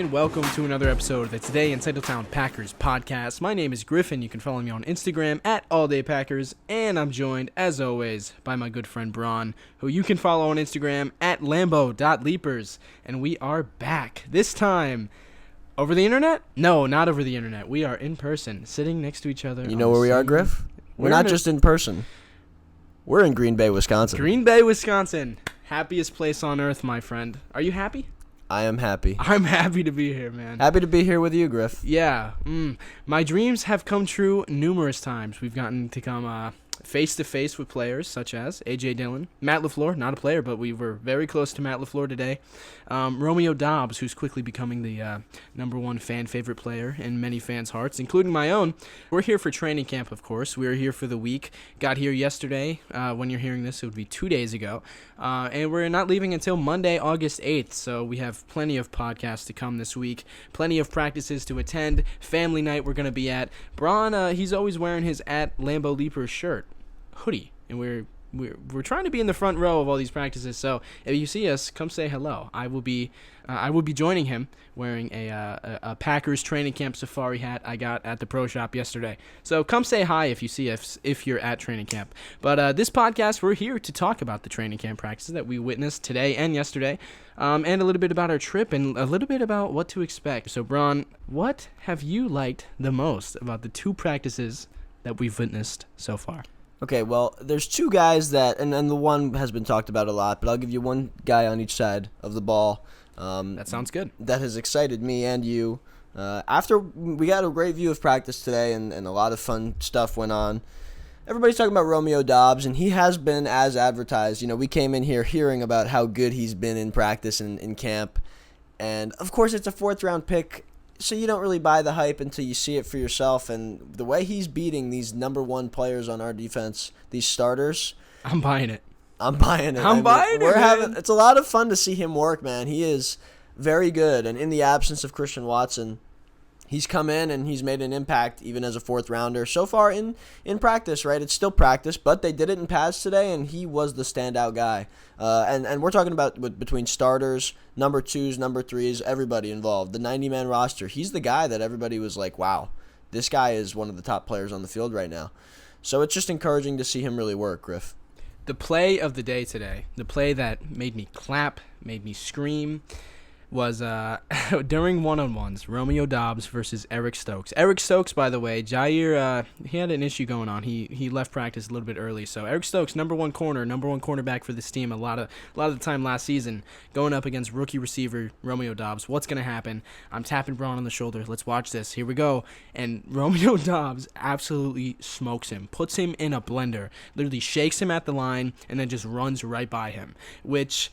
and welcome to another episode of the Today in Titletown Packers podcast. My name is Griffin. You can follow me on Instagram at AllDayPackers, and I'm joined, as always, by my good friend Bron, who you can follow on Instagram at Lambo.Leapers. And we are back, this time over the internet? No, not over the internet. We are in person, sitting next to each other. You know where we are, Griff? We're not just in person. We're in Green Bay, Wisconsin. Green Bay, Wisconsin. Happiest place on earth, my friend. Are you happy? I am happy. I'm happy to be here, man. Happy to be here with you, Griff. Yeah. My dreams have come true numerous times. We've gotten to come face-to-face with players such as A.J. Dillon, Matt LaFleur, not a player, but we were very close to Matt LaFleur today. Romeo Doubs, who's quickly becoming the number one fan favorite player in many fans' hearts, including my own. We're here for training camp, of course. We were here for the week. Got here yesterday. When you're hearing this, it would be 2 days ago. And we're not leaving until Monday, August 8th, so we have plenty of podcasts to come this week, plenty of practices to attend, family night we're going to be at. Bron, he's always wearing his at Lambo Leapers shirt, hoodie, and we're trying to be in the front row of all these practices, so if you see us, come say hello. I will be joining him wearing a Packers training camp safari hat I got at the pro shop yesterday. So come say hi if you see us, if you're at training camp. But this podcast, we're here to talk about the training camp practices that we witnessed today and yesterday, and a little bit about our trip and a little bit about what to expect. So, Bron, what have you liked the most about the two practices that we've witnessed so far? Okay, well, there's two guys that, and the one has been talked about a lot, but I'll give you one guy on each side of the ball. That sounds good. That has excited me and you. After we got a great view of practice today and a lot of fun stuff went on, everybody's talking about Romeo Doubs, and he has been as advertised. You know, we came in here hearing about how good he's been in practice and in camp, and of course it's a fourth-round pick, so you don't really buy the hype until you see it for yourself. And the way he's beating these number one players on our defense, these starters, I'm buying it. I'm buying it. It's a lot of fun to see him work, man. He is very good. And in the absence of Christian Watson, he's come in and he's made an impact even as a fourth rounder. So far in practice, right? It's still practice, but they did it in pads today, and he was the standout guy. And we're talking about between starters, number twos, number threes, everybody involved. The 90-man roster. He's the guy that everybody was like, wow, this guy is one of the top players on the field right now. So it's just encouraging to see him really work, Griff. The play of the day today, the play that made me clap, made me scream, was during one-on-ones, Romeo Doubs versus Eric Stokes. Eric Stokes, by the way, Jair, he had an issue going on. He left practice a little bit early. So Eric Stokes, number one cornerback for this team a lot of the time last season, going up against rookie receiver Romeo Doubs. What's going to happen? I'm tapping Bron on the shoulder. Let's watch this. Here we go. And Romeo Doubs absolutely smokes him, puts him in a blender, literally shakes him at the line, and then just runs right by him, which...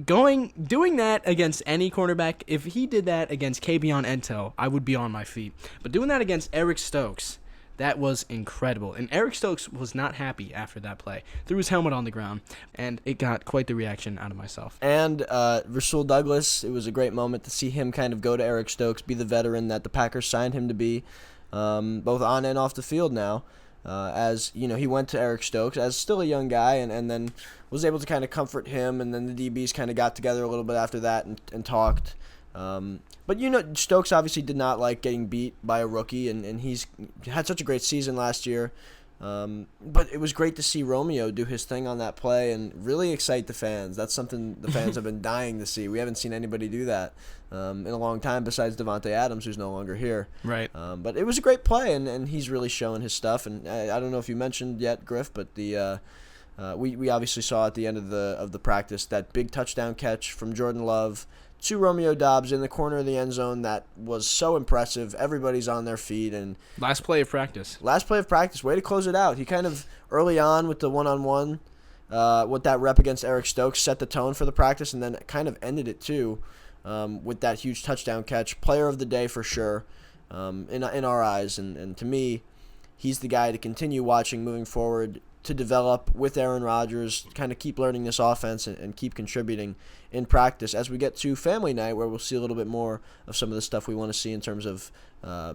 Doing that against any cornerback, if he did that against Kabion Ento, I would be on my feet. But doing that against Eric Stokes, that was incredible. And Eric Stokes was not happy after that play. Threw his helmet on the ground, and it got quite the reaction out of myself. And Rasul Douglas, it was a great moment to see him kind of go to Eric Stokes, be the veteran that the Packers signed him to be, both on and off the field now. As you know, he went to Eric Stokes as still a young guy, and then was able to kind of comfort him, and then the DBs kind of got together a little bit after that and talked. But you know, Stokes obviously did not like getting beat by a rookie, and he's had such a great season last year. But it was great to see Romeo do his thing on that play and really excite the fans. That's something the fans have been dying to see. We haven't seen anybody do that in a long time besides Davante Adams, who's no longer here. Right. But it was a great play, and he's really showing his stuff. And I don't know if you mentioned yet, Griff, but we obviously saw at the end of the practice that big touchdown catch from Jordan Love to Romeo Doubs in the corner of the end zone. That was so impressive. Everybody's on their feet. And last play of practice. Way to close it out. He kind of, early on with the one-on-one, with that rep against Eric Stokes, set the tone for the practice, and then kind of ended it too with that huge touchdown catch. Player of the day for sure in our eyes. And to me, he's the guy to continue watching moving forward, to develop with Aaron Rodgers, kind of keep learning this offense and keep contributing in practice as we get to family night, where we'll see a little bit more of some of the stuff we want to see in terms of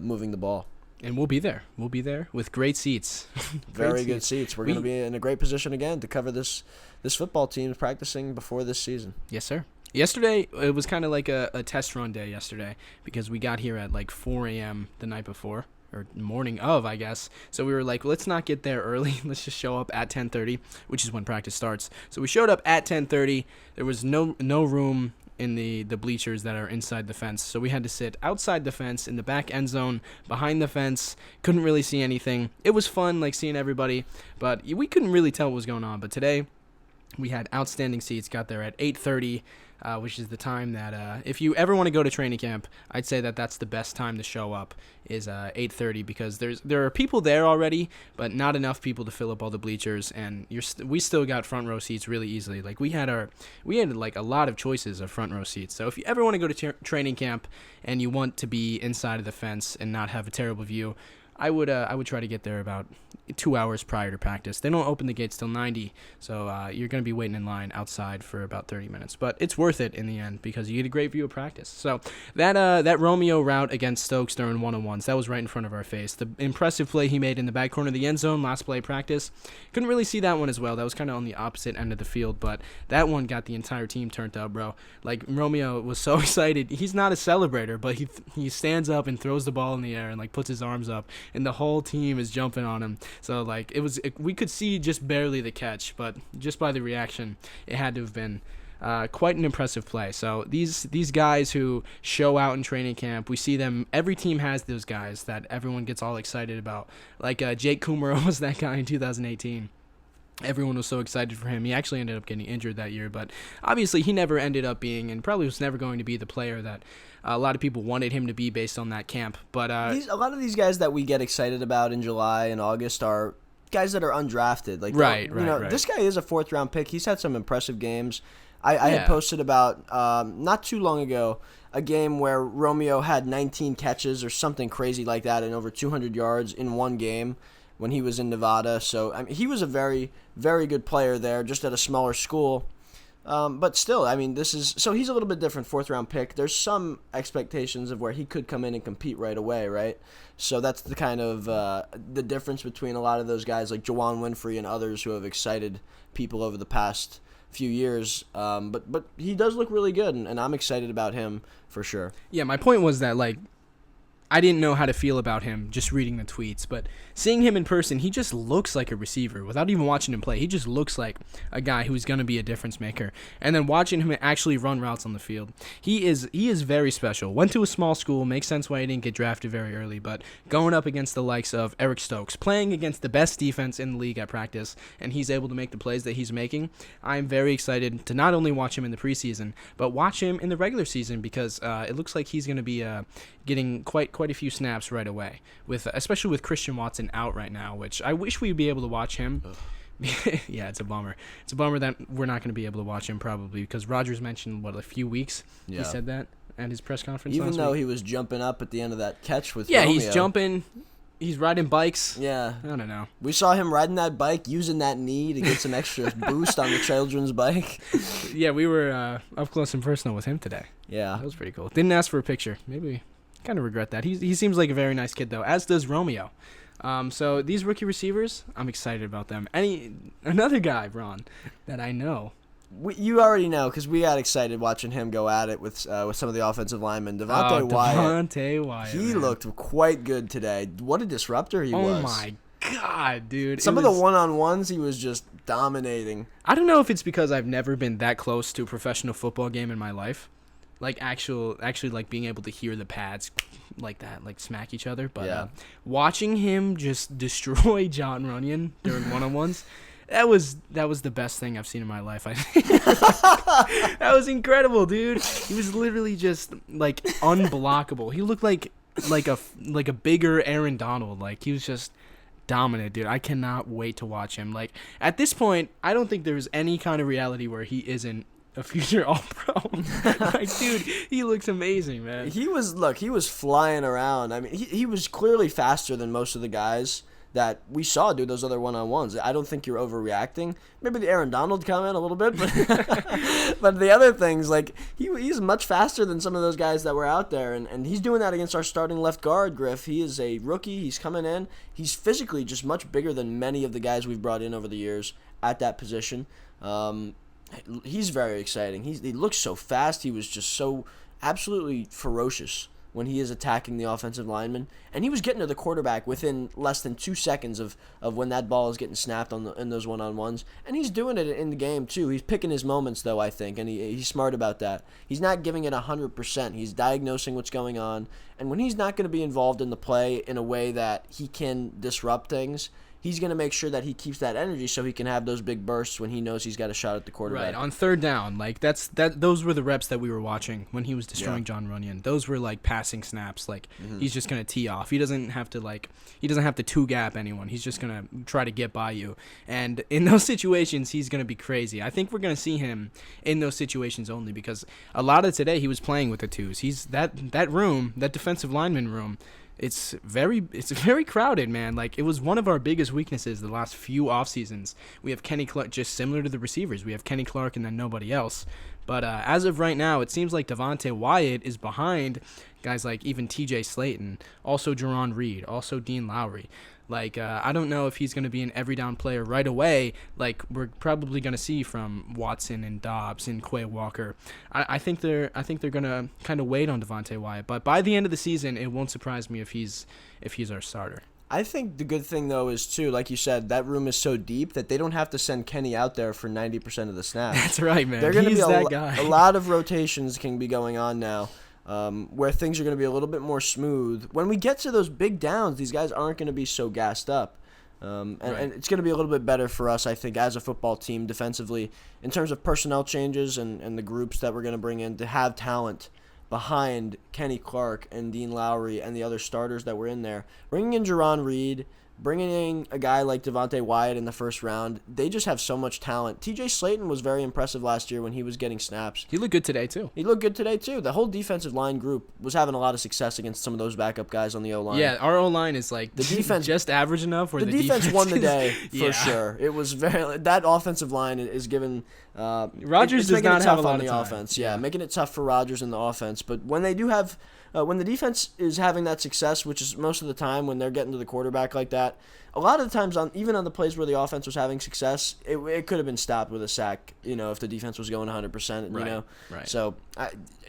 moving the ball. And we'll be there. We'll be there with great seats. Very good seats. We're going to be in a great position again to cover this football team practicing before this season. Yes, sir. Yesterday, it was kind of like a test run day yesterday because we got here at like 4 a.m. the night before, or morning of, I guess. So we were like, let's not get there early. Let's just show up at 10:30, which is when practice starts. So we showed up at 10:30. There was no room in the bleachers that are inside the fence. So we had to sit outside the fence in the back end zone behind the fence. Couldn't really see anything. It was fun, like seeing everybody, but we couldn't really tell what was going on. But today we had outstanding seats, got there at 8:30, which is the time that if you ever want to go to training camp, I'd say that that's the best time to show up is 8:30 because there are people there already, but not enough people to fill up all the bleachers, and we still got front row seats really easily. Like we had like a lot of choices of front row seats. So if you ever want to go to training camp and you want to be inside of the fence and not have a terrible view, I would try to get there about 2 hours prior to practice. They don't open the gates till 90, so you're going to be waiting in line outside for about 30 minutes. But it's worth it in the end because you get a great view of practice. So that Romeo route against Stokes during one-on-ones, that was right in front of our face. The impressive play he made in the back corner of the end zone, last play of practice, couldn't really see that one as well. That was kind of on the opposite end of the field, but that one got the entire team turned up, bro. Like, Romeo was so excited. He's not a celebrator, but he stands up and throws the ball in the air and, like, puts his arms up, and the whole team is jumping on him. So, like, we could see just barely the catch, but just by the reaction, it had to have been quite an impressive play. So these guys who show out in training camp, we see them. Every team has those guys that everyone gets all excited about. Like Jake Kummerer was that guy in 2018. Everyone was so excited for him. He actually ended up getting injured that year, but obviously he never ended up being, and probably was never going to be, the player that a lot of people wanted him to be based on that camp. But a lot of these guys that we get excited about in July and August are guys that are undrafted. Like right. This guy is a 4th round pick. He's had some impressive games. I had posted about not too long ago a game where Romeo had 19 catches or something crazy like that and over 200 yards in one game when he was in Nevada. So I mean, he was a very, very good player there, just at a smaller school. But still, I mean, he's a little bit different, 4th round pick. There's some expectations of where he could come in and compete right away, right? So that's the kind of the difference between a lot of those guys like Juwan Winfrey and others who have excited people over the past few years. But he does look really good, and I'm excited about him for sure. Yeah, my point was that, like, I didn't know how to feel about him just reading the tweets, but seeing him in person, he just looks like a receiver. Without even watching him play, he just looks like a guy who's going to be a difference maker. And then watching him actually run routes on the field, he is very special. Went to a small school, makes sense why he didn't get drafted very early, but going up against the likes of Eric Stokes, playing against the best defense in the league at practice, and he's able to make the plays that he's making, I'm very excited to not only watch him in the preseason, but watch him in the regular season because it looks like he's going to be getting quite a few snaps right away, especially with Christian Watson out right now, which I wish we'd be able to watch him. Yeah, it's a bummer. It's a bummer that we're not going to be able to watch him probably because Rogers mentioned, a few weeks? Yeah. He said that at his press conference Even last though week. he was jumping up at the end of that catch with Romeo. He's jumping. He's riding bikes. Yeah. I don't know. We saw him riding that bike, using that knee to get some extra boost on the children's bike. Yeah, we were up close and personal with him today. Yeah. That was pretty cool. Didn't ask for a picture. Maybe kind of regret that. He seems like a very nice kid, though, as does Romeo. So these rookie receivers, I'm excited about them. Another guy, Bron, that I know. You already know because we got excited watching him go at it with some of the offensive linemen. Devontae Wyatt. He looked quite good today. What a disruptor he was. Oh, my God, dude. Some of the one-on-ones, he was just dominating. I don't know if it's because I've never been that close to a professional football game in my life. Like, actually, like, being able to hear the pads like that, like, smack each other. But watching him just destroy John Runyon during one-on-ones, that was the best thing I've seen in my life. That was incredible, dude. He was literally just, like, unblockable. He looked like a bigger Aaron Donald. Like, he was just dominant, dude. I cannot wait to watch him. Like, at this point, I don't think there's any kind of reality where he isn't a future All-Pro. Like, dude, he looks amazing, man. He was flying around. I mean, he was clearly faster than most of the guys that we saw do those other one-on-ones. I don't think you're overreacting. Maybe the Aaron Donald comment a little bit, but but the other things, like, he's much faster than some of those guys that were out there, and he's doing that against our starting left guard, Griff. He is a rookie. He's coming in. He's physically just much bigger than many of the guys we've brought in over the years at that position. He's very exciting. He looks so fast. He was just so absolutely ferocious when he is attacking the offensive lineman. And he was getting to the quarterback within less than 2 seconds of when that ball is getting snapped in those one-on-ones. And he's doing it in the game, too. He's picking his moments, though, I think, and he's smart about that. He's not giving it 100%. He's diagnosing what's going on. And when he's not going to be involved in the play in a way that he can disrupt things, he's going to make sure that he keeps that energy so he can have those big bursts when he knows he's got a shot at the quarterback. Right, on third down, like those were the reps that we were watching when he was destroying John Runyon. Those were like passing snaps. Like he's just going to tee off. He doesn't have to two gap anyone. He's just going to try to get by you. And in those situations, he's going to be crazy. I think we're going to see him in those situations only because a lot of today he was playing with the twos. He's that defensive lineman room. It's very crowded, man. Like, it was one of our biggest weaknesses the last few off seasons. We have Kenny Clark, just similar to the receivers. We have Kenny Clark and then nobody else. But as of right now, it seems like Devontae Wyatt is behind guys like even T.J. Slayton, also Jerron Reed, also Dean Lowry. Like, I don't know if he's going to be an every down player right away, like we're probably going to see from Watson and Dobbs and Quay Walker. I think they're going to kind of wait on Devontae Wyatt, but by the end of the season, it won't surprise me if he's our starter. I think the good thing, though, is, too, like you said, that room is so deep that they don't have to send Kenny out there for 90% of the snaps. That's right, man. They're going to be that guy. A lot of rotations can be going on now. Where things are going to be a little bit more smooth. When we get to those big downs, these guys aren't going to be so gassed up. And it's going to be a little bit better for us, I think, as a football team defensively in terms of personnel changes and the groups that we're going to bring in to have talent behind Kenny Clark and Dean Lowry and the other starters that were in there. Bringing in Jerron Reed, bringing in a guy like Devontae Wyatt in the first round, they just have so much talent. T.J. Slayton was very impressive last year when he was getting snaps. He looked good today, too. The whole defensive line group was having a lot of success against some of those backup guys on the O-line. Yeah, our O-line is like the defense just average enough. Where the defense won the day for yeah. sure. It was that offensive line is given. Rogers does not have a lot of time. Offense. Yeah, making it tough for Rogers in the offense. But when they do have. When the defense is having that success, which is most of the time when they're getting to the quarterback like that, a lot of the times, even on the plays where the offense was having success, it could have been stopped with a sack, if the defense was going 100%, Right. So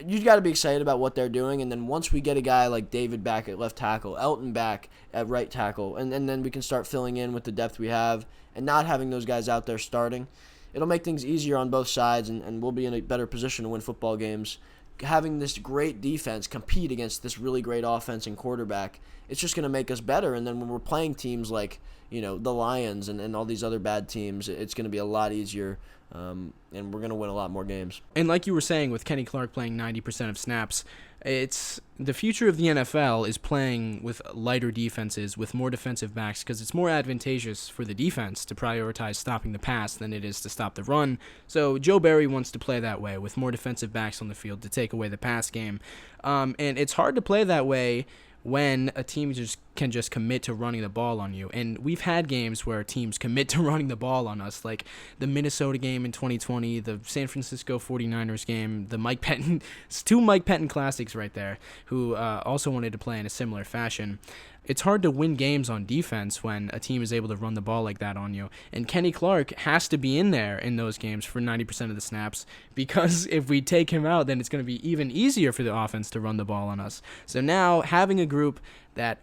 you got to be excited about what they're doing, and then once we get a guy like David back at left tackle, Elton back at right tackle, and then we can start filling in with the depth we have and not having those guys out there starting, it'll make things easier on both sides, and we'll be in a better position to win football games. Having this great defense compete against this really great offense and quarterback, it's just going to make us better. And then when we're playing teams like, the Lions and all these other bad teams, it's going to be a lot easier, and we're going to win a lot more games. And like you were saying, with Kenny Clark playing 90% of snaps, it's the future of the NFL is playing with lighter defenses, with more defensive backs, because it's more advantageous for the defense to prioritize stopping the pass than it is to stop the run. So Joe Barry wants to play that way, with more defensive backs on the field to take away the pass game. And it's hard to play that way when a team can just commit to running the ball on you. And we've had games where teams commit to running the ball on us, like the Minnesota game in 2020, the San Francisco 49ers game, the Mike Pettin, it's two Mike Pettin classics right there, who also wanted to play in a similar fashion. It's hard to win games on defense when a team is able to run the ball like that on you. And Kenny Clark has to be in there in those games for 90% of the snaps, because if we take him out, then it's going to be even easier for the offense to run the ball on us. So now having a group that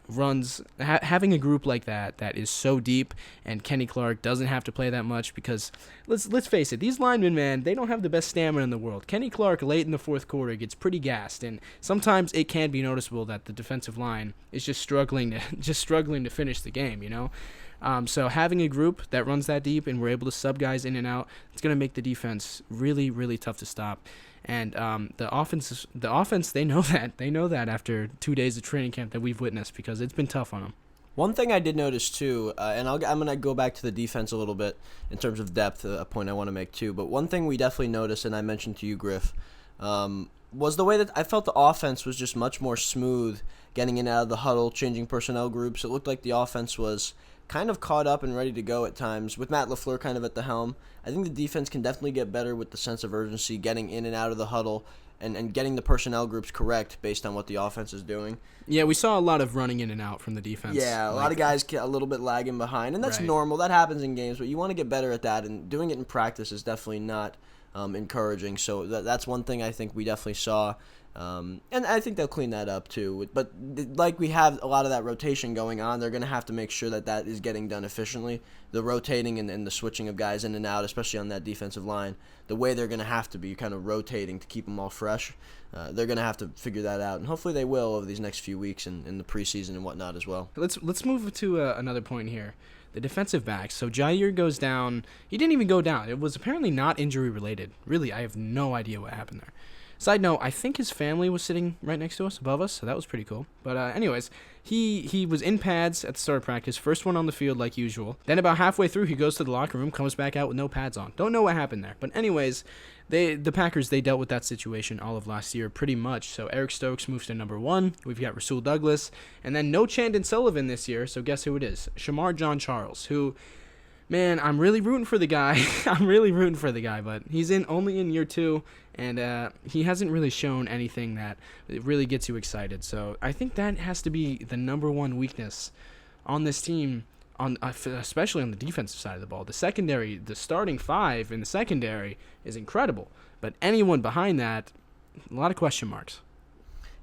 having a group like that is so deep, and Kenny Clark doesn't have to play that much, because let's face it, these linemen, man, they don't have the best stamina in the world. Kenny Clark late in the fourth quarter gets pretty gassed, and sometimes it can be noticeable that the defensive line is just struggling to finish the game, So having a group that runs that deep and we're able to sub guys in and out, it's going to make the defense really, really tough to stop. And the offense, they know that. They know that after 2 days of training camp that we've witnessed, because it's been tough on them. One thing I did notice, too, and I'm going to go back to the defense a little bit in terms of depth, a point I want to make, too. But one thing we definitely noticed, and I mentioned to you, Griff, was the way that I felt the offense was just much more smooth, getting in and out of the huddle, changing personnel groups. It looked like the offense was kind of caught up and ready to go at times, with Matt LaFleur kind of at the helm. I think the defense can definitely get better with the sense of urgency, getting in and out of the huddle, and getting the personnel groups correct based on what the offense is doing. Yeah, we saw a lot of running in and out from the defense. Yeah, a lot of guys a little bit lagging behind, and that's normal. That happens in games, but you want to get better at that, and doing it in practice is definitely not encouraging. So that's one thing I think we definitely saw. And I think they'll clean that up too. But like we have a lot of that rotation going on, they're going to have to make sure that is getting done efficiently. The rotating and the switching of guys in and out, especially on that defensive line, the way they're going to have to be kind of rotating to keep them all fresh. They're going to have to figure that out, and hopefully they will over these next few weeks in the preseason and whatnot as well. Let's move to another point here. The defensive backs. So Jair goes down. He didn't even go down. It was apparently not injury related. Really, I have no idea what happened there. Side note, I think his family was sitting right next to us, above us, so that was pretty cool. But anyways, he was in pads at the start of practice, first one on the field like usual. Then about halfway through, he goes to the locker room, comes back out with no pads on. Don't know what happened there. But anyways, the Packers, they dealt with that situation all of last year pretty much. So Eric Stokes moves to number 1. We've got Rasul Douglas. And then no Chandon Sullivan this year, so guess who it is? Shamar John Charles, who... Man, I'm really rooting for the guy. But he's only in year 2, and he hasn't really shown anything that really gets you excited. So I think that has to be the number one weakness on this team, especially on the defensive side of the ball. The secondary, the starting 5 in the secondary is incredible, but anyone behind that, a lot of question marks.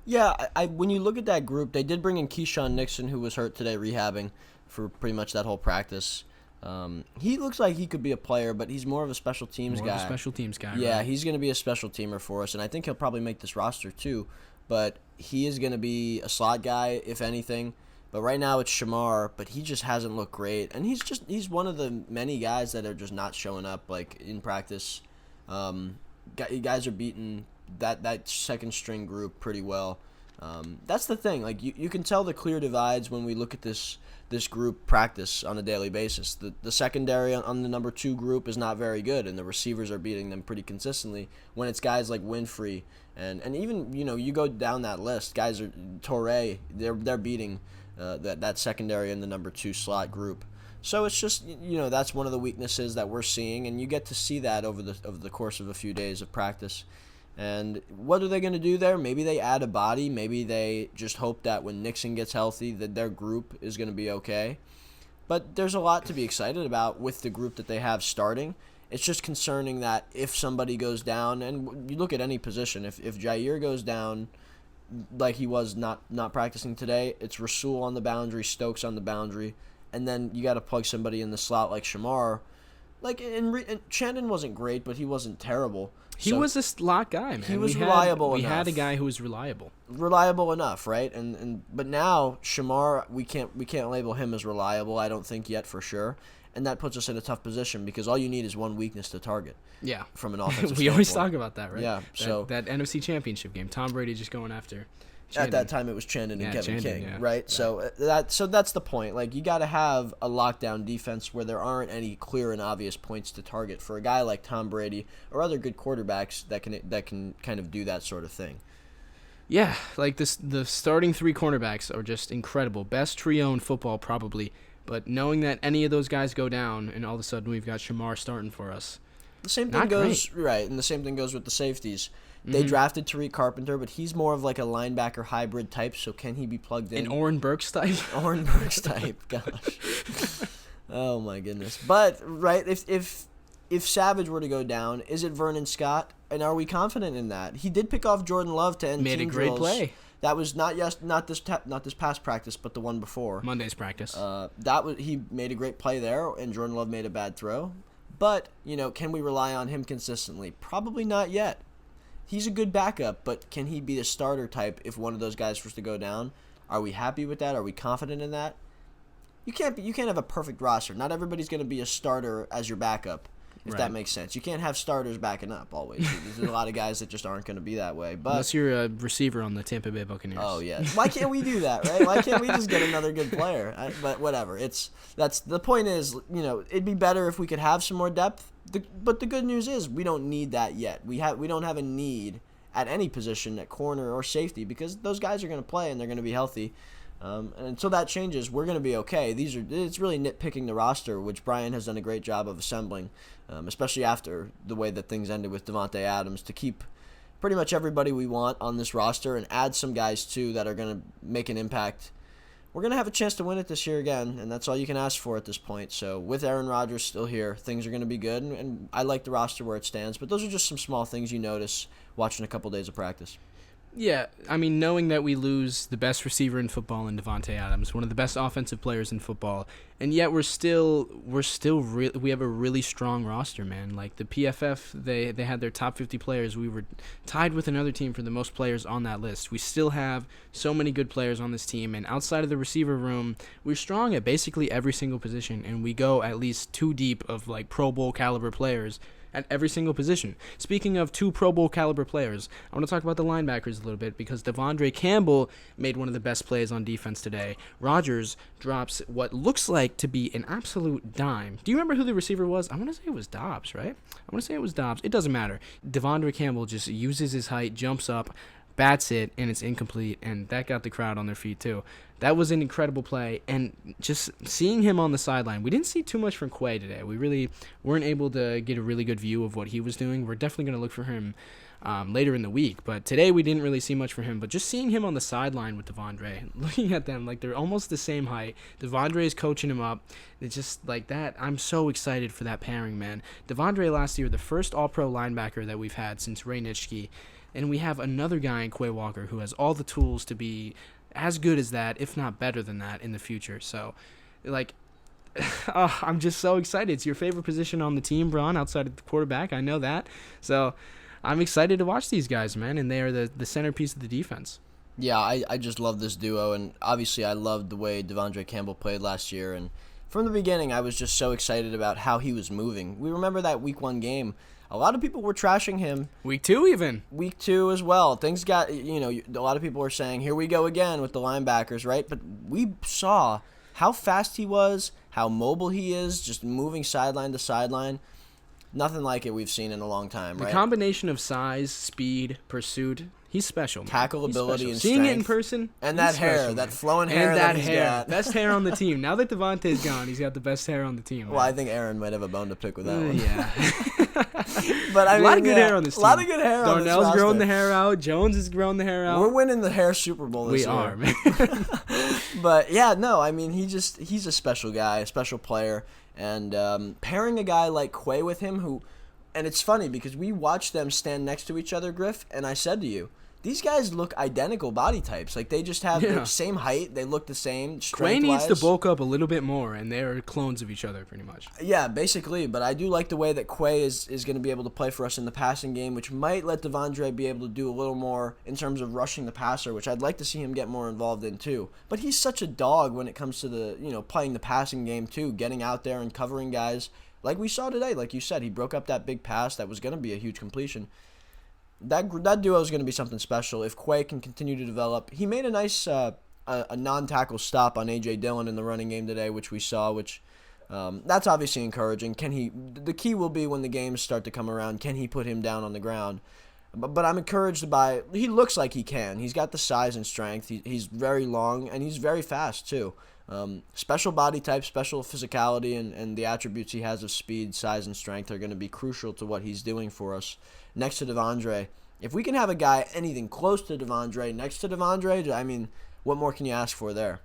Yeah, when you look at that group, they did bring in Keyshawn Nixon, who was hurt today rehabbing for pretty much that whole practice. He looks like he could be a player, but he's more of a special teams guy. Yeah, right? He's going to be a special teamer for us, and I think he'll probably make this roster too. But he is going to be a slot guy, if anything. But right now it's Shamar, but he just hasn't looked great, and he's one of the many guys that are just not showing up like in practice. Guys are beating that second string group pretty well. That's the thing. Like you can tell the clear divides when we look at this group practice on a daily basis. The secondary on the number 2 group is not very good, and the receivers are beating them pretty consistently. When it's guys like Winfrey and even you go down that list, guys are Torre, they're beating that secondary in the number 2 slot group. So it's just that's one of the weaknesses that we're seeing, and you get to see that over the course of a few days of practice. And what are they going to do there? Maybe they add a body. Maybe they just hope that when Nixon gets healthy that their group is going to be okay. But there's a lot to be excited about with the group that they have starting. It's just concerning that if somebody goes down, and you look at any position, if Jair goes down like he was not practicing today, it's Rasul on the boundary, Stokes on the boundary, and then you got to plug somebody in the slot like Shamar. Like, and Chandon wasn't great, but he wasn't terrible. He was a slot guy, man. He was reliable enough. We had a guy who was reliable. Reliable enough, right? But now Shamar, we can't label him as reliable, I don't think yet for sure. And that puts us in a tough position because all you need is one weakness to target. Yeah. From an offensive We always talk about that, right? Yeah. That NFC Championship game, Tom Brady just going after Chandon. At that time, it was Chandon and Kevin King, yeah. right? So that's the point. Like, you got to have a lockdown defense where there aren't any clear and obvious points to target for a guy like Tom Brady or other good quarterbacks that can kind of do that sort of thing. Yeah, like the starting 3 cornerbacks are just incredible. Best trio in football probably, but knowing that any of those guys go down and all of a sudden we've got Shamar starting for us. The same thing goes right, and the same thing goes with the safeties. They drafted Tariq Carpenter, but he's more of like a linebacker hybrid type, so can he be plugged in? An Oren Burks type? Oren Burks type, gosh. Oh, my goodness. But, right, if Savage were to go down, is it Vernon Scott? And are we confident in that? He did pick off Jordan Love to end Made team a great drills. play. That was not this past practice, but the one before. Monday's practice. He made a great play there, and Jordan Love made a bad throw. But, can we rely on him consistently? Probably not yet. He's a good backup, but can he be the starter type if one of those guys was to go down? Are we happy with that? Are we confident in that? You can't have a perfect roster. Not everybody's going to be a starter as your backup, if that makes sense. You can't have starters backing up always. There's a lot of guys that just aren't going to be that way. But unless you're a receiver on the Tampa Bay Buccaneers. Oh, yeah. Why can't we do that, right? Why can't we just get another good player? But whatever. That's the point is, it'd be better if we could have some more depth. But the good news is we don't need that yet. We don't have a need at any position at corner or safety because those guys are going to play and they're going to be healthy. And until that changes, we're going to be okay. It's really nitpicking the roster, which Brian has done a great job of assembling, especially after the way that things ended with Devontae Adams, to keep pretty much everybody we want on this roster and add some guys too that are going to make an impact we're going to have a chance to win it this year again, and that's all you can ask for at this point. So with Aaron Rodgers still here, things are going to be good, and I like the roster where it stands. But those are just some small things you notice watching a couple days of practice. Yeah, I mean, knowing that we lose the best receiver in football in Devontae Adams, one of the best offensive players in football, and yet we have a really strong roster, man. Like the PFF, they had their top 50 players. We were tied with another team for the most players on that list. We still have so many good players on this team, and outside of the receiver room, we're strong at basically every single position, and we go at least 2 deep of like Pro Bowl caliber players at every single position. Speaking of 2 Pro Bowl caliber players, I want to talk about the linebackers a little bit because Devondre Campbell made one of the best plays on defense today. Rogers drops what looks like to be an absolute dime. Do you remember who the receiver was? I want to say it was Dobbs, right? It doesn't matter. Devondre Campbell just uses his height, jumps up, bats it, and it's incomplete, and that got the crowd on their feet too. That was an incredible play, and just seeing him on the sideline, we didn't see too much from Quay today. We really weren't able to get a really good view of what he was doing. We're definitely going to look for him later in the week, but today we didn't really see much from him. But just seeing him on the sideline with Devondre, looking at them like they're almost the same height. Devondre is coaching him up. It's just like that. I'm so excited for that pairing, man. Devondre last year, the first All-Pro linebacker that we've had since Ray Nitschke, and we have another guy in Quay Walker who has all the tools to be as good as that, if not better than that, in the future. So, like, I'm just so excited. It's your favorite position on the team, Bron, outside of the quarterback. I know that. So, I'm excited to watch these guys, man, and they are the centerpiece of the defense. Yeah, I just love this duo, and obviously I loved the way Devondre Campbell played last year, and from the beginning I was just so excited about how he was moving. We remember that Week 1 game. A lot of people were trashing him. Week 2 even. Week 2 as well. Things got, a lot of people were saying, here we go again with the linebackers, right? But we saw how fast he was, how mobile he is, just moving sideline to sideline. Nothing like it we've seen in a long time, right? The combination of size, speed, pursuit, he's special, man. Tackle ability and Seeing strength. it in person, and that hair, special, that man. flowing hair and that he's hair. got. Best hair on the team. Now that Devontae's gone, he's got the best hair on the team. Well, I think Aaron might have a bone to pick with that one. Yeah. But I mean, a lot of good hair on this team. A lot of good hair on this roster. Darnell's growing the hair out. Jones is growing the hair out. We're winning the hair Super Bowl this year. We are, man. But, yeah, no, I mean, he's a special guy, a special player. And pairing a guy like Quay with him who... And it's funny because we watched them stand next to each other, Griff, and I said to you, these guys look identical body types. Like, they just have the same height. They look the same Quay needs to bulk up a little bit more, and they're clones of each other pretty much. Yeah, basically. But I do like the way that Quay is going to be able to play for us in the passing game, which might let Devondre be able to do a little more in terms of rushing the passer, which I'd like to see him get more involved in too. But he's such a dog when it comes to the, playing the passing game too, getting out there and covering guys. Like we saw today, like you said, he broke up that big pass that was going to be a huge completion. That duo is going to be something special. If Quay can continue to develop, he made a nice a non-tackle stop on A.J. Dillon in the running game today, which we saw, which that's obviously encouraging. The key will be when the games start to come around, can he put him down on the ground? But I'm encouraged by, he looks like he can. He's got the size and strength. He's very long, and he's very fast too. Special body type, special physicality, and the attributes he has of speed, size, and strength are going to be crucial to what he's doing for us. Next to Devondre, if we can have a guy anything close to Devondre, next to Devondre, I mean, what more can you ask for there?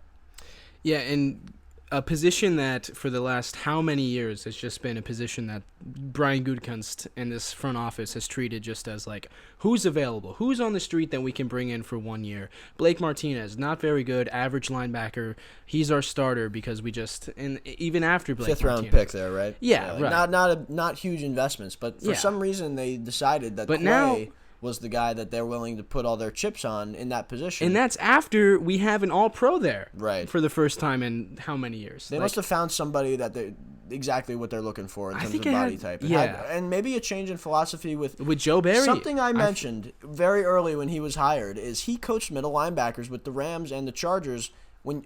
Yeah, and a position that for the last how many years has just been a position that Brian Gutekunst and this front office has treated just as like, who's available? Who's on the street that we can bring in for 1 year? Blake Martinez, not very good, average linebacker. He's our starter because we just, and even after Blake Fifth round Martinez, pick there, right? Yeah, right. Not huge investments, but for some reason they decided that Quay was the guy that they're willing to put all their chips on in that position. And that's after we have an all-pro there. Right. For the first time in how many years? They must have found somebody that they exactly what they're looking for in terms of body type. And maybe a change in philosophy with Joe Barry. Something I mentioned very early when he was hired is he coached middle linebackers with the Rams and the Chargers. When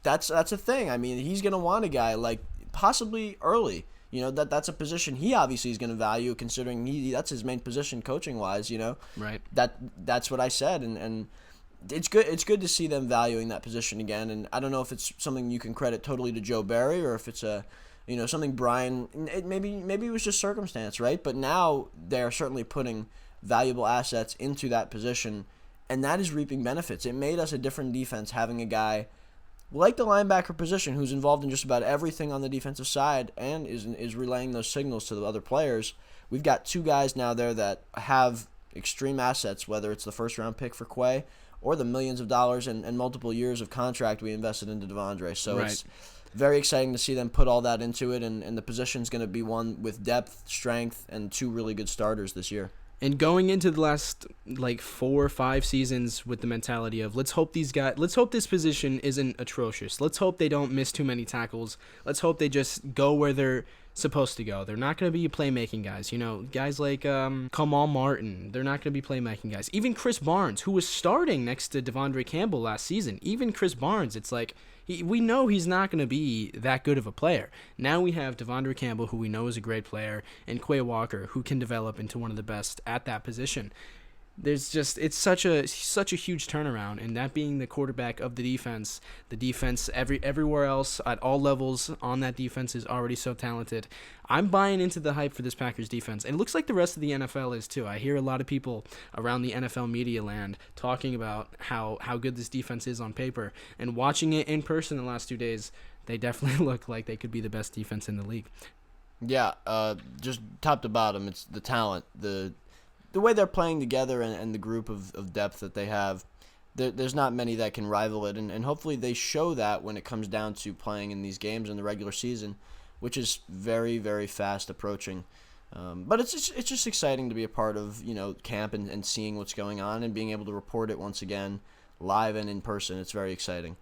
that's a thing. I mean, he's going to want a guy like possibly early. That's a position he obviously is going to value, considering that's his main position coaching wise. Right. That's what I said, and it's good. It's good to see them valuing that position again. And I don't know if it's something you can credit totally to Joe Barry or if it's something Brian. Maybe it was just circumstance, right? But now they're certainly putting valuable assets into that position, and that is reaping benefits. It made us a different defense having a guy like the linebacker position, who's involved in just about everything on the defensive side and is relaying those signals to the other players. We've got 2 guys now there that have extreme assets, whether it's the first-round pick for Quay or the millions of dollars and multiple years of contract we invested into Devondre. So It's very exciting to see them put all that into it, and the position's going to be one with depth, strength, and 2 really good starters this year. And going into the last 4 or 5 seasons with the mentality of let's hope this position isn't atrocious. Let's hope they don't miss too many tackles. Let's hope they just go where they're supposed to go. They're not going to be playmaking guys. Guys like Kamal Martin, they're not going to be playmaking guys. Even Chris Barnes, who was starting next to Devondre Campbell last season, even Chris Barnes, it's like we know he's not going to be that good of a player. Now we have Devondre Campbell, who we know is a great player, and Quay Walker, who can develop into one of the best at that position. It's such a huge turnaround, and that being the quarterback of the defense everywhere else at all levels on that defense is already so talented. I'm buying into the hype for this Packers defense, and it looks like the rest of the NFL is too. I hear a lot of people around the NFL media land talking about how good this defense is on paper, and watching it in person the last 2 days, they definitely look like they could be the best defense in the league. Yeah, just top to bottom, it's the talent, the way they're playing together and the group of depth that they have. There's not many that can rival it, and hopefully they show that when it comes down to playing in these games in the regular season, which is very, very fast approaching. But it's just exciting to be a part of camp and seeing what's going on and being able to report it once again live and in person. It's very exciting.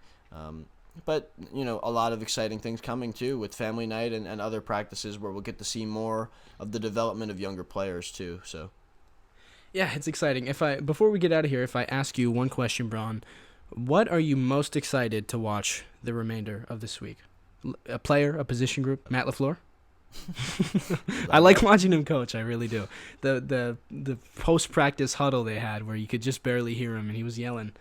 But a lot of exciting things coming too with family night and other practices where we'll get to see more of the development of younger players too. So. Yeah, it's exciting. Before we get out of here, if I ask you one question, Bron, what are you most excited to watch the remainder of this week? A player, a position group, Matt LaFleur? I like watching him coach. I really do. The post-practice huddle they had where you could just barely hear him and he was yelling,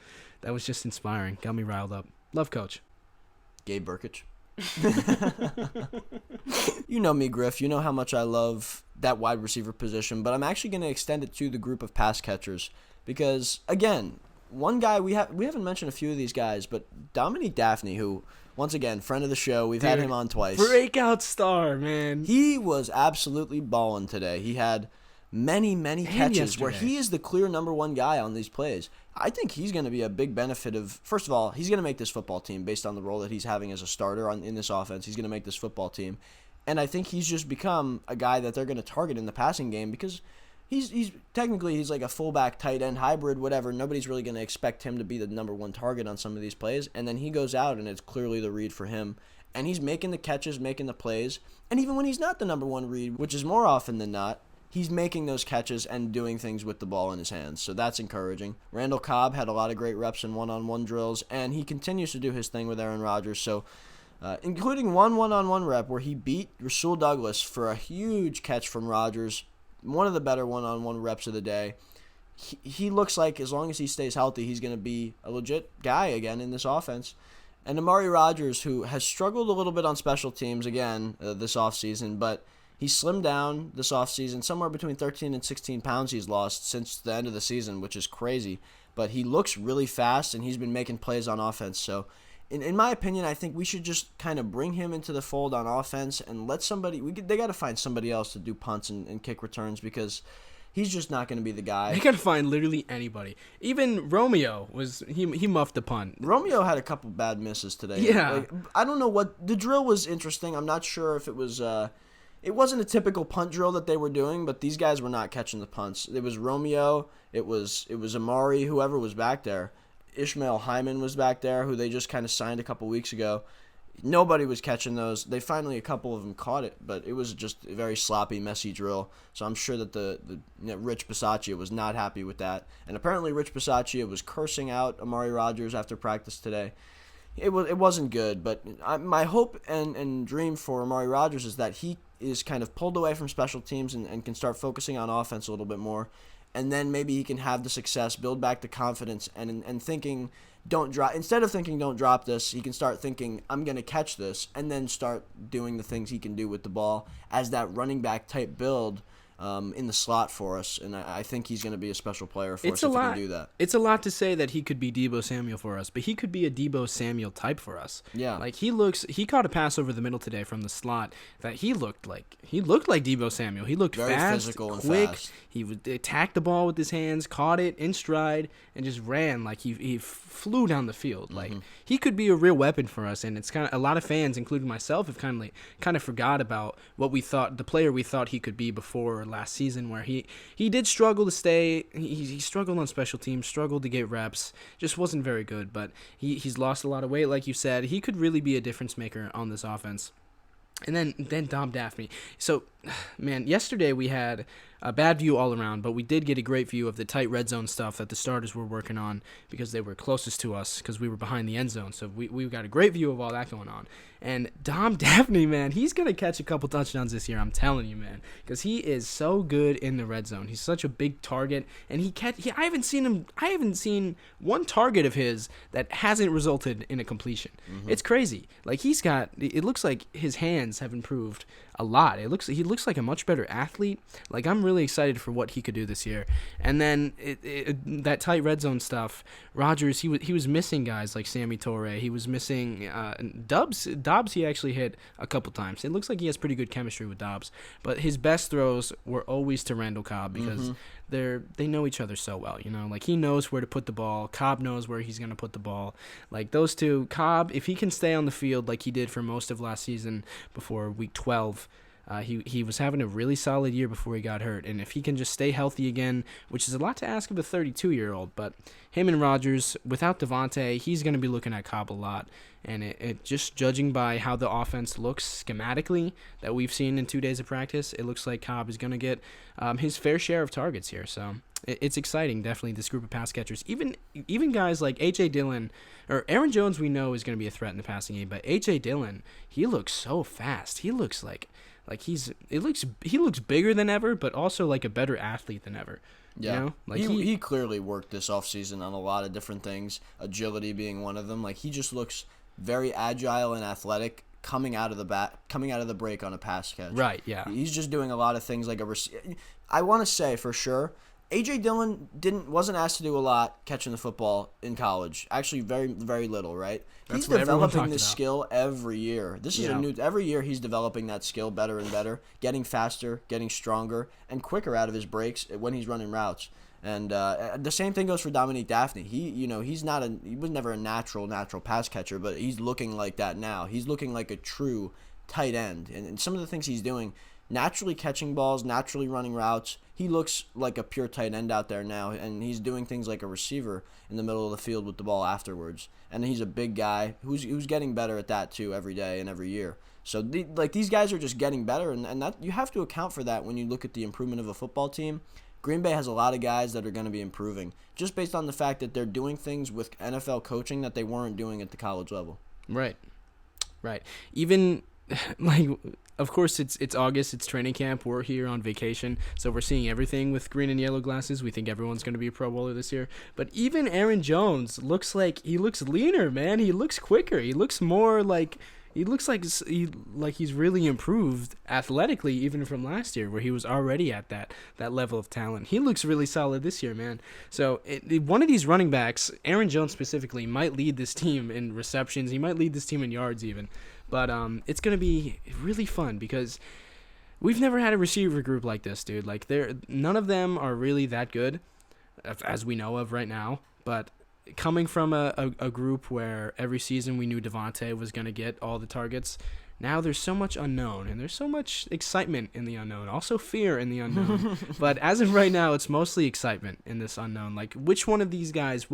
that was just inspiring. Got me riled up. Love Coach. Gabe Burkich. You know me, Griff. You know how much I love that wide receiver position, but I'm actually going to extend it to the group of pass catchers because, again, one guy we haven't mentioned a few of these guys, but Dominique Daphne, who, once again, friend of the show, we've had him on twice. Breakout star, man. He was absolutely balling today. He had many catches where he is the clear number 1 guy on these plays. I think he's going to be a big benefit of, first of all, he's going to make this football team based on the role that he's having as a starter in this offense. He's going to make this football team. And I think he's just become a guy that they're going to target in the passing game because he's technically he's like a fullback tight end hybrid, whatever. Nobody's really going to expect him to be the number 1 target on some of these plays. And then he goes out and it's clearly the read for him. And he's making the catches, making the plays. And even when he's not the number 1 read, which is more often than not, he's making those catches and doing things with the ball in his hands. So that's encouraging. Randall Cobb had a lot of great reps in one-on-one drills, and he continues to do his thing with Aaron Rodgers. So including one-on-one rep where he beat Rasul Douglas for a huge catch from Rodgers, one of the better one-on-one reps of the day. He looks like as long as he stays healthy, he's going to be a legit guy again in this offense. And Amari Rogers, who has struggled a little bit on special teams again this offseason, but he slimmed down this offseason, somewhere between 13 and 16 pounds he's lost since the end of the season, which is crazy. But he looks really fast, and he's been making plays on offense. So, in my opinion, I think we should just kind of bring him into the fold on offense and let somebody – they got to find somebody else to do punts and kick returns because he's just not going to be the guy. They got to find literally anybody. Even Romeo he muffed the punt. Romeo had a couple bad misses today. Yeah. I don't know what – the drill was interesting. I'm not sure if it was it wasn't a typical punt drill that they were doing, but these guys were not catching the punts. It was Romeo, it was Amari, whoever was back there. Ishmael Hyman was back there, who they just kind of signed a couple weeks ago. Nobody was catching those. They finally, a couple of them caught it, but it was just a very sloppy, messy drill. So I'm sure that the Rich Bisaccia was not happy with that. And apparently Rich Bisaccia was cursing out Amari Rogers after practice today. It wasn't good, but my hope and dream for Amari Rogers is that he is kind of pulled away from special teams and can start focusing on offense a little bit more. And then maybe he can have the success, build back the confidence, and thinking, don't drop. Instead of thinking, don't drop this, he can start thinking, I'm going to catch this, and then start doing the things he can do with the ball as that running back type build in the slot for us, and I think he's going to be a special player for us if he can do that. It's a lot to say that he could be Deebo Samuel for us, but he could be a Deebo Samuel type for us. Yeah. Like he caught a pass over the middle today from the slot that he looked like Deebo Samuel. He looked very fast, physical and quick. fast. He would attack the ball with his hands, caught it in stride, and just ran like he flew down the field. Like he could be a real weapon for us, and it's kind of a lot of fans, including myself, have kind of forgot about what we thought the player we thought he could be before last season, where he did struggle to stay. He struggled on special teams, struggled to get reps, just wasn't very good. But he's lost a lot of weight, like you said. He could really be a difference maker on this offense. And then Dom Daphne. So, man, yesterday we had a bad view all around, but we did get a great view of the tight red zone stuff that the starters were working on because they were closest to us because we were behind the end zone. So we got a great view of all that going on. And Dom Daphne, man, he's going to catch a couple touchdowns this year, I'm telling you, man, because he is so good in the red zone. He's such a big target, and I haven't seen one target of his that hasn't resulted in a completion. It's crazy. Like it looks like his hands have improved a lot. He looks like a much better athlete. Like I'm really excited for what he could do this year. And then that tight red zone stuff, Rogers, he was missing guys like Sammy Torre. He was missing Dobbs. He actually hit a couple times. It looks like he has pretty good chemistry with Dobbs. But his best throws were always to Randall Cobb because they know each other so well. You know, like he knows where to put the ball. Cobb knows where he's gonna put the ball. Like those two, Cobb, if he can stay on the field like he did for most of last season before week 12. He was having a really solid year before he got hurt, and if he can just stay healthy again, which is a lot to ask of a 32-year-old, but him and Rogers, without Devontae, he's going to be looking at Cobb a lot, and it just judging by how the offense looks schematically that we've seen in 2 days of practice, it looks like Cobb is going to get his fair share of targets here, so it's exciting, definitely, this group of pass catchers. Even guys like A.J. Dillon, or Aaron Jones we know is going to be a threat in the passing game, but A.J. Dillon, he looks so fast. He looks like he looks bigger than ever, but also like a better athlete than ever. Yeah, you know? Like he clearly worked this offseason on a lot of different things, agility being one of them. Like he just looks very agile and athletic coming out of the break on a pass catch. Right, yeah. He's just doing a lot of things like I want to say for sure, A.J. Dillon wasn't asked to do a lot catching the football in college. Actually, very, very little, right? That's He's what everyone developing talked this about. skill every year. Every year he's developing that skill better and better, getting faster, getting stronger, and quicker out of his breaks when he's running routes. And the same thing goes for Dominique Daphne. He was never a natural pass catcher, but he's looking like that now. He's looking like a true tight end, and some of the things he's doing, naturally catching balls, naturally running routes. He looks like a pure tight end out there now, and he's doing things like a receiver in the middle of the field with the ball afterwards. And he's a big guy who's getting better at that too every day and every year. So these guys are just getting better, and that you have to account for that when you look at the improvement of a football team. Green Bay has a lot of guys that are going to be improving just based on the fact that they're doing things with NFL coaching that they weren't doing at the college level. Right. Even like, of course, it's August, it's training camp, we're here on vacation, so we're seeing everything with green and yellow glasses. We think everyone's going to be a Pro Bowler this year. But even Aaron Jones looks leaner, man. He looks quicker. He looks more like he's really improved athletically even from last year where he was already at that level of talent. He looks really solid this year, man. So one of these running backs, Aaron Jones specifically, might lead this team in receptions. He might lead this team in yards even. But it's going to be really fun because we've never had a receiver group like this, dude. Like none of them are really that good as we know of right now. But coming from a group where every season we knew Devontae was going to get all the targets, now there's so much unknown, and there's so much excitement in the unknown, also fear in the unknown. But as of right now, it's mostly excitement in this unknown. Like, which one of these guys,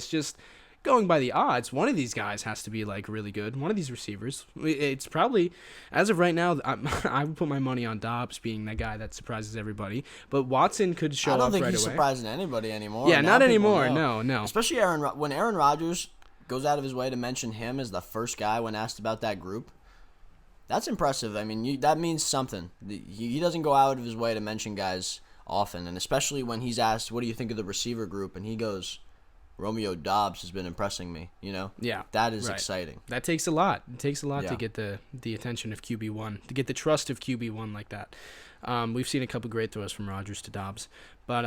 just going by the odds, one of these guys has to be, like, really good. One of these receivers. It's probably, as of right now, I would put my money on Dobbs being that guy that surprises everybody. But Watson could show up right away. I don't think he's surprising anybody anymore. Yeah, now not anymore. No. Especially when Aaron Rodgers goes out of his way to mention him as the first guy when asked about that group. That's impressive. I mean, that means something. He doesn't go out of his way to mention guys often, and especially when he's asked, what do you think of the receiver group? And he goes, Romeo Dobbs has been impressing me, you know? Yeah. That is exciting. That takes a lot. It takes a lot to get the attention of QB1, to get the trust of QB1 like that. We've seen a couple great throws from Rogers to Dobbs. But,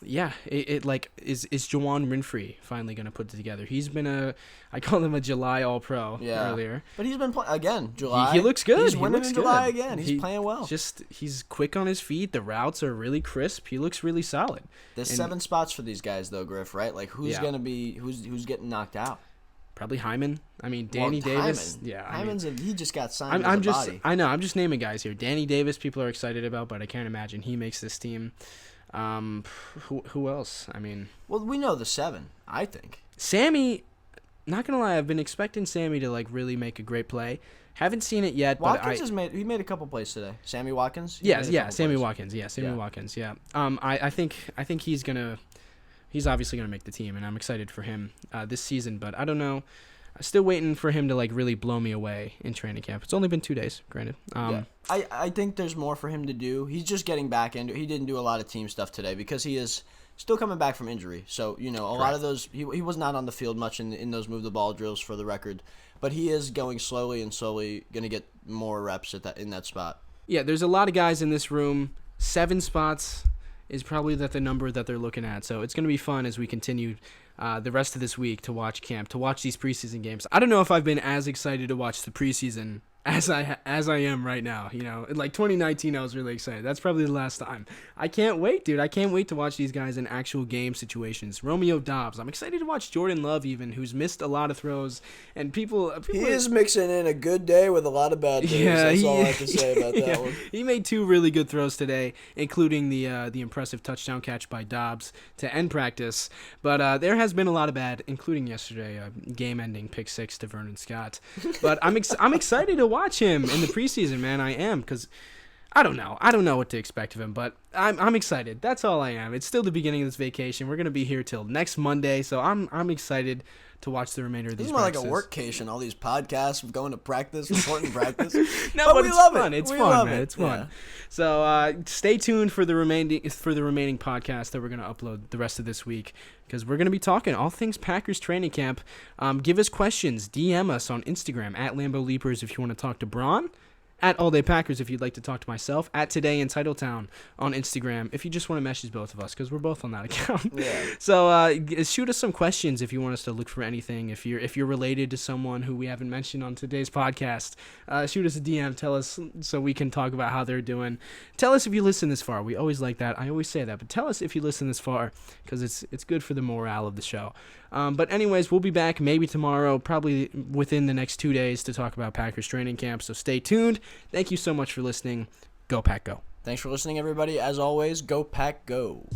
yeah, is Juwan Winfrey finally going to put it together? He's been I called him a July All-Pro earlier. But he's been playing, again, July. He looks good. He's winning in July again. He's playing well. He's quick on his feet. The routes are really crisp. He looks really solid. There's 7 spots for these guys, though, Griff, right? Like, who's getting knocked out? Probably Hyman. I mean, Danny Davis. Hyman. Yeah, he just got signed body. I know. I'm just naming guys here. Danny Davis, people are excited about, but I can't imagine he makes this team. Who else? I mean, well, we know the 7. I think Sammy. Not gonna lie, I've been expecting Sammy to really make a great play. Haven't seen it yet. Watkins he made a couple plays today. Sammy Watkins. Sammy Watkins. Yeah, Sammy Watkins. Yeah. I think he's obviously gonna make the team, and I'm excited for him this season. But I don't know. I'm still waiting for him to really blow me away in training camp. It's only been 2 days, granted. I think there's more for him to do. He's just getting back into. He didn't do a lot of team stuff today because he is still coming back from injury. So a lot of those he was not on the field much in those move the ball drills for the record, but he is going slowly going to get more reps in that spot. Yeah, there's a lot of guys in this room. 7 spots is probably the number that they're looking at. So it's going to be fun as we continue the rest of this week to watch camp, to watch these preseason games. I don't know if I've been as excited to watch the preseason as I am right now. Like 2019, I was really excited. That's probably the last time. I can't wait, dude. I can't wait to watch these guys in actual game situations. Romeo Dobbs. I'm excited to watch Jordan Love, even, who's missed a lot of throws. And people he is mixing in a good day with a lot of bad days. Yeah, that's all I have to say about that one. He made 2 really good throws today, including the impressive touchdown catch by Dobbs to end practice. But there has been a lot of bad, including yesterday, game-ending pick 6 to Vernon Scott. But I'm excited to watch him in the preseason, man. I am, because I don't know what to expect of him, but I'm excited. That's all I am. It's still the beginning of this vacation. We're gonna be here till next Monday, so I'm excited to watch the remainder of these. This is more like a workcation. All these podcasts of going to practice, reporting practice. No, but we love it. It's fun, man. It's fun. So stay tuned for the remaining podcast that we're gonna upload the rest of this week, because we're gonna be talking all things Packers training camp. Give us questions. DM us on Instagram at Lambo Leapers if you want to talk to Bron. At All Day Packers if you'd like to talk to myself. At Today in Titletown on Instagram if you just want to message both of us, because we're both on that account. Yeah. So shoot us some questions if you want us to look for anything. If you're related to someone who we haven't mentioned on today's podcast, shoot us a DM. Tell us so we can talk about how they're doing. Tell us if you listen this far. We always like that. I always say that. But tell us if you listen this far, because it's good for the morale of the show. But anyways, we'll be back maybe tomorrow, probably within the next 2 days, to talk about Packers training camp. So stay tuned. Thank you so much for listening. Go Pack Go. Thanks for listening, everybody. As always, go Pack Go.